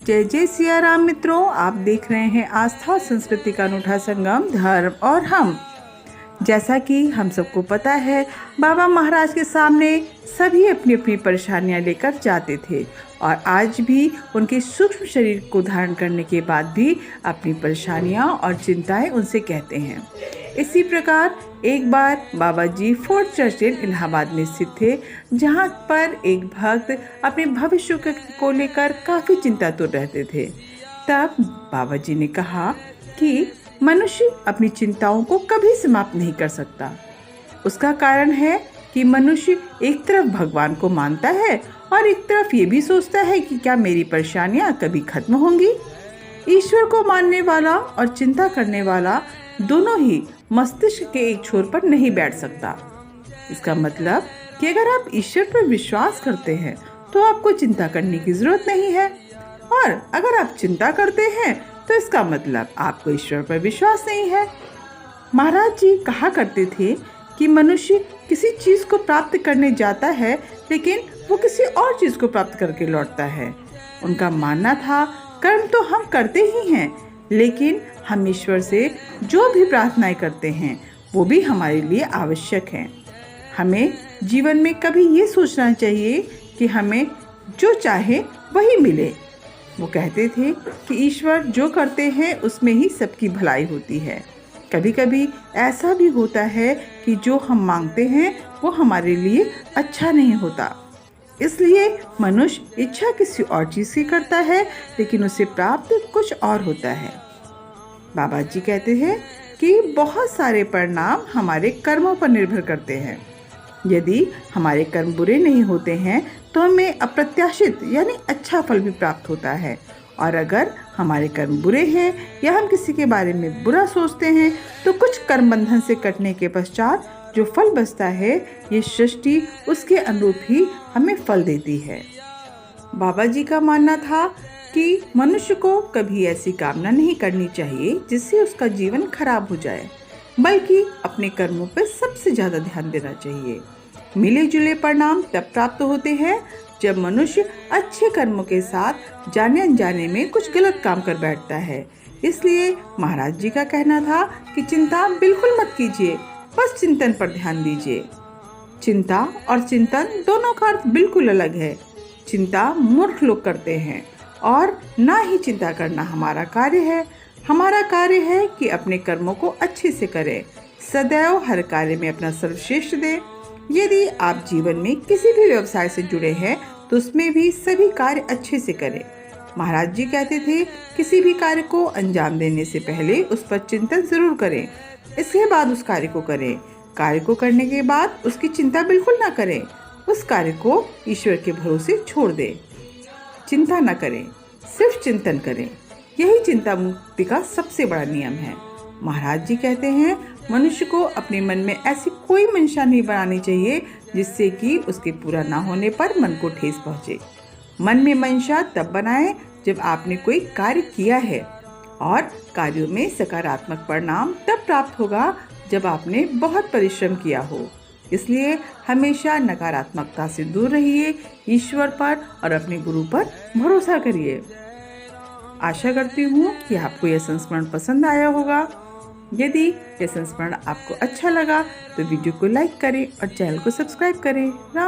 जय जय सिया राम मित्रों, आप देख रहे हैं आस्था और संस्कृति का अनूठा संगम धर्म और हम। जैसा कि हम सबको पता है, बाबा महाराज के सामने सभी अपनी अपनी परेशानियां लेकर जाते थे और आज भी उनके सूक्ष्म शरीर को धारण करने के बाद भी अपनी परेशानियां और चिंताएं उनसे कहते हैं। इसी प्रकार एक बार बाबा जी फोर्ट चर्च इलाहाबाद में स्थित थे, जहां पर एक भक्त अपने भविष्य को लेकर काफ़ी चिंतातुर रहते थे। तब बाबा जी ने कहा कि मनुष्य अपनी चिंताओं को कभी समाप्त नहीं कर सकता। उसका कारण है कि मनुष्य एक तरफ भगवान को मानता है और एक तरफ ये भी सोचता है कि क्या मेरी परेशानियां कभी खत्म होंगी। ईश्वर को मानने वाला और चिंता करने वाला दोनों ही मस्तिष्क के एक छोर पर नहीं बैठ सकता। इसका मतलब कि अगर आप ईश्वर पर विश्वास करते हैं तो आपको चिंता करने की जरूरत नहीं है, और अगर आप चिंता करते हैं तो इसका मतलब आपको ईश्वर पर विश्वास नहीं है। महाराज जी कहा करते थे कि मनुष्य किसी चीज को प्राप्त करने जाता है, लेकिन वो किसी और चीज को प्राप्त करके लौटता है। उनका मानना था कर्म तो हम करते ही हैं, लेकिन हम ईश्वर से जो भी प्रार्थनाएं करते हैं वो भी हमारे लिए आवश्यक हैं। हमें जीवन में कभी ये सोचना चाहिए कि हमें जो चाहे वही मिले। वो कहते थे कि ईश्वर जो करते हैं उसमें ही सबकी भलाई होती है। कभी कभी ऐसा भी होता है कि जो हम मांगते हैं वो हमारे लिए अच्छा नहीं होता, इसलिए मनुष्य इच्छा किसी और चीज़ की करता है, लेकिन उसे प्राप्त कुछ और होता है। बाबा जी कहते हैं कि बहुत सारे परिणाम हमारे कर्मों पर निर्भर करते हैं। यदि हमारे कर्म बुरे नहीं होते हैं तो हमें अप्रत्याशित यानी अच्छा फल भी प्राप्त होता है, और अगर हमारे कर्म बुरे हैं या हम किसी के बारे में बुरा सोचते हैं तो कुछ कर्म बंधन से कटने के पश्चात जो फल बचता है, ये सृष्टि उसके अनुरूप ही हमें फल देती है। बाबा जी का मानना था कि मनुष्य को कभी ऐसी कामना नहीं करनी चाहिए जिससे उसका जीवन खराब हो जाए, बल्कि अपने कर्मों पर सबसे ज़्यादा ध्यान देना चाहिए। मिले जुले परिणाम तब प्राप्त होते हैं जब मनुष्य अच्छे कर्मों के साथ जाने अनजाने में कुछ गलत काम कर बैठता है। इसलिए महाराज जी का कहना था कि चिंता बिल्कुल मत कीजिए, बस चिंतन पर ध्यान दीजिए। चिंता और चिंतन दोनों का अर्थ बिल्कुल अलग है। चिंता मूर्ख लोग करते हैं और ना ही चिंता करना हमारा कार्य है। हमारा कार्य है कि अपने कर्मों को अच्छे से करें, सदैव हर कार्य में अपना सर्वश्रेष्ठ दें। यदि आप जीवन में किसी भी व्यवसाय से जुड़े हैं तो उसमें भी सभी कार्य अच्छे से करें। महाराज जी कहते थे किसी भी कार्य को अंजाम देने से पहले उस पर चिंतन जरूर करें, इसके बाद उस कार्य को करें। कार्य को करने के बाद उसकी चिंता बिल्कुल ना करें, उस कार्य को ईश्वर के भरोसे छोड़ दें। चिंता न करें, सिर्फ चिंतन करें। यही चिंता मुक्ति का सबसे बड़ा नियम है। महाराज जी कहते हैं मनुष्य को अपने मन में ऐसी कोई मंशा नहीं बनानी चाहिए जिससे कि उसके पूरा ना होने पर मन को ठेस पहुंचे। मन में मंशा तब बनाएं जब आपने कोई कार्य किया है, और कार्यों में सकारात्मक परिणाम तब प्राप्त होगा जब आपने बहुत परिश्रम किया हो। इसलिए हमेशा नकारात्मकता से दूर रहिए, ईश्वर पर और अपने गुरु पर भरोसा करिए। आशा करती हूँ कि आपको यह संस्मरण पसंद आया होगा। यदि यह संस्मरण आपको अच्छा लगा तो वीडियो को लाइक करें और चैनल को सब्सक्राइब करें। राम